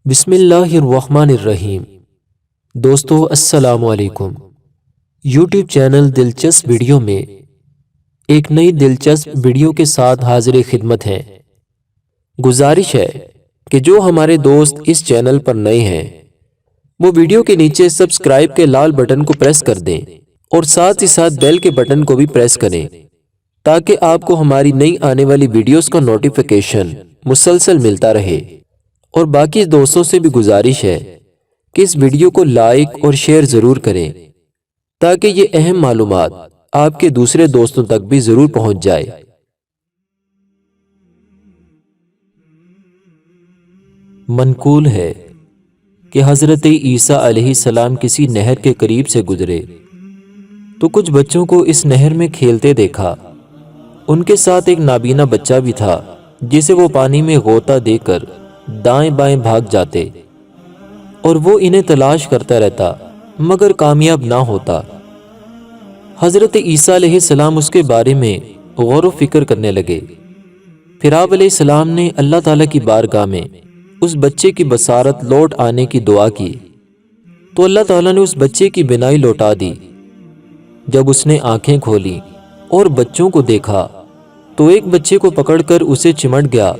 بسم اللہ الرحمن الرحیم۔ دوستو السلام علیکم۔ یوٹیوب چینل دلچسپ ویڈیو میں ایک نئی دلچسپ ویڈیو کے ساتھ حاضر خدمت ہیں۔ گزارش ہے کہ جو ہمارے دوست اس چینل پر نئے ہیں وہ ویڈیو کے نیچے سبسکرائب کے لال بٹن کو پریس کر دیں اور ساتھ ہی ساتھ بیل کے بٹن کو بھی پریس کریں تاکہ آپ کو ہماری نئی آنے والی ویڈیوز کا نوٹیفیکیشن مسلسل ملتا رہے۔ اور باقی دوستوں سے بھی گزارش ہے کہ اس ویڈیو کو لائک اور شیئر ضرور کریں تاکہ یہ اہم معلومات آپ کے دوسرے دوستوں تک بھی ضرور پہنچ جائے۔ منقول ہے کہ حضرت عیسیٰ علیہ السلام کسی نہر کے قریب سے گزرے تو کچھ بچوں کو اس نہر میں کھیلتے دیکھا۔ ان کے ساتھ ایک نابینا بچہ بھی تھا جسے وہ پانی میں غوطہ دے کر دائیں بائیں بھاگ جاتے اور وہ انہیں تلاش کرتا رہتا مگر کامیاب نہ ہوتا۔ حضرت عیسیٰ علیہ السلام اس کے بارے میں غور و فکر کرنے لگے۔ پھر آپ علیہ السلام نے اللہ تعالیٰ کی بارگاہ میں اس بچے کی بصارت لوٹ آنے کی دعا کی تو اللہ تعالیٰ نے اس بچے کی بینائی لوٹا دی۔ جب اس نے آنکھیں کھولی اور بچوں کو دیکھا تو ایک بچے کو پکڑ کر اسے چمٹ گیا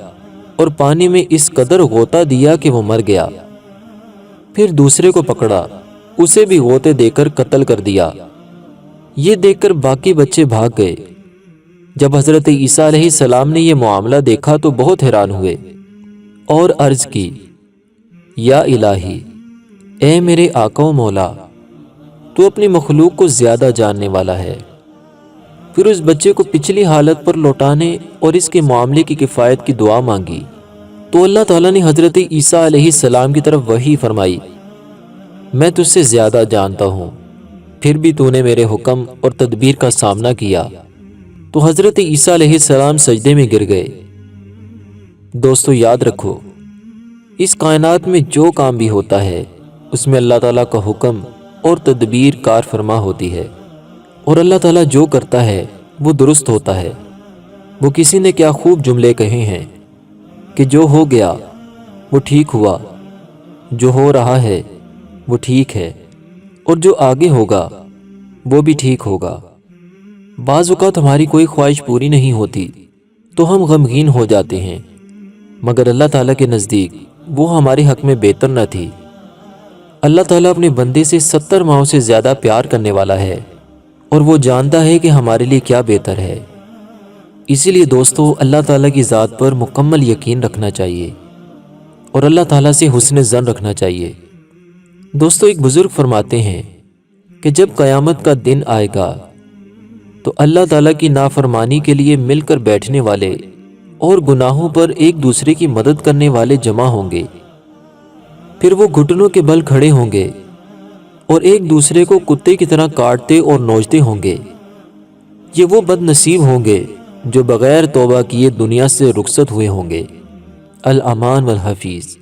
اور پانی میں اس قدر غوطہ دیا کہ وہ مر گیا۔ پھر دوسرے کو پکڑا، اسے بھی غوطے دے کر قتل کر دیا۔ یہ دیکھ کر باقی بچے بھاگ گئے۔ جب حضرت عیسیٰ علیہ السلام نے یہ معاملہ دیکھا تو بہت حیران ہوئے اور عرض کی، یا الہی، اے میرے آقا و مولا، تو اپنی مخلوق کو زیادہ جاننے والا ہے۔ پھر اس بچے کو پچھلی حالت پر لوٹانے اور اس کے معاملے کی کفایت کی دعا مانگی تو اللہ تعالیٰ نے حضرت عیسیٰ علیہ السلام کی طرف وحی فرمائی، میں تجھ سے زیادہ جانتا ہوں، پھر بھی تو نے میرے حکم اور تدبیر کا سامنا کیا۔ تو حضرت عیسیٰ علیہ السلام سجدے میں گر گئے۔ دوستو یاد رکھو، اس کائنات میں جو کام بھی ہوتا ہے اس میں اللہ تعالیٰ کا حکم اور تدبیر کار فرما ہوتی ہے، اور اللہ تعالیٰ جو کرتا ہے وہ درست ہوتا ہے۔ وہ کسی نے کیا خوب جملے کہے ہیں کہ جو ہو گیا وہ ٹھیک ہوا، جو ہو رہا ہے وہ ٹھیک ہے، اور جو آگے ہوگا وہ بھی ٹھیک ہوگا۔ بعض اوقات ہماری کوئی خواہش پوری نہیں ہوتی تو ہم غمگین ہو جاتے ہیں، مگر اللہ تعالیٰ کے نزدیک وہ ہمارے حق میں بہتر نہ تھی۔ اللہ تعالیٰ اپنے بندے سے 70 ماؤں سے زیادہ پیار کرنے والا ہے اور وہ جانتا ہے کہ ہمارے لیے کیا بہتر ہے۔ اسی لیے دوستو اللہ تعالیٰ کی ذات پر مکمل یقین رکھنا چاہیے اور اللہ تعالیٰ سے حسن ظن رکھنا چاہیے۔ دوستو ایک بزرگ فرماتے ہیں کہ جب قیامت کا دن آئے گا تو اللہ تعالیٰ کی نافرمانی کے لیے مل کر بیٹھنے والے اور گناہوں پر ایک دوسرے کی مدد کرنے والے جمع ہوں گے۔ پھر وہ گھٹنوں کے بل کھڑے ہوں گے اور ایک دوسرے کو کتے کی طرح کاٹتے اور نوچتے ہوں گے۔ یہ وہ بد نصیب ہوں گے جو بغیر توبہ کیے دنیا سے رخصت ہوئے ہوں گے۔ الامان والحفیظ۔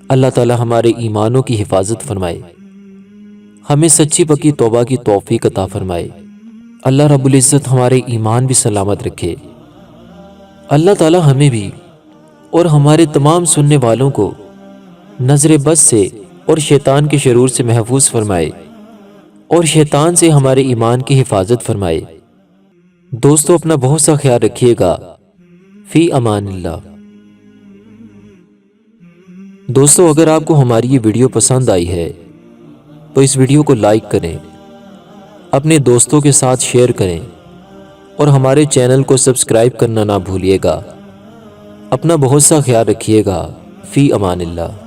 اللہ تعالی ہمارے ایمانوں کی حفاظت فرمائے، ہمیں سچی پکی توبہ کی توفیق عطا فرمائے۔ اللہ رب العزت ہمارے ایمان بھی سلامت رکھے۔ اللہ تعالی ہمیں بھی اور ہمارے تمام سننے والوں کو نظر بد سے اور شیطان کے شرور سے محفوظ فرمائے اور شیطان سے ہمارے ایمان کی حفاظت فرمائے۔ دوستو اپنا بہت سا خیال رکھیے گا۔ فی امان اللہ۔ دوستو اگر آپ کو ہماری یہ ویڈیو پسند آئی ہے تو اس ویڈیو کو لائک کریں، اپنے دوستوں کے ساتھ شیئر کریں اور ہمارے چینل کو سبسکرائب کرنا نہ بھولیے گا۔ اپنا بہت سا خیال رکھیے گا۔ فی امان اللہ۔